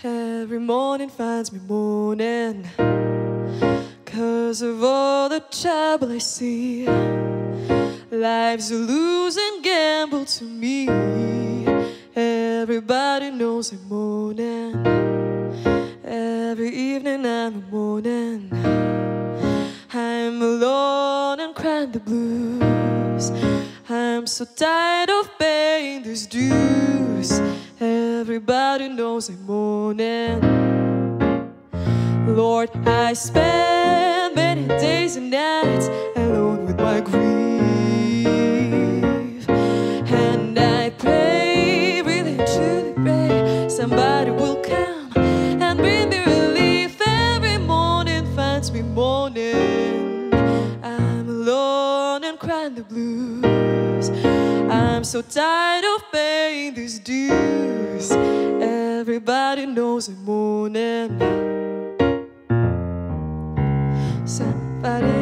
Every morning finds me mourning 'cause of all the trouble I see. Life's a losing gamble to me. Everybody knows I'm mourning. Every evening I'm mourning. I'm alone and crying the blues. I'm so tired of paying these dues. Everybody knows I'm mourning. Lord, I spend many days and nights alone with my grief. And I pray, really truly pray, somebody will come and bring me relief. Every morning finds me mourning. I'm alone and crying the blues. I'm so tired of paying these dues. Everybody knows I'm mourning. Somebody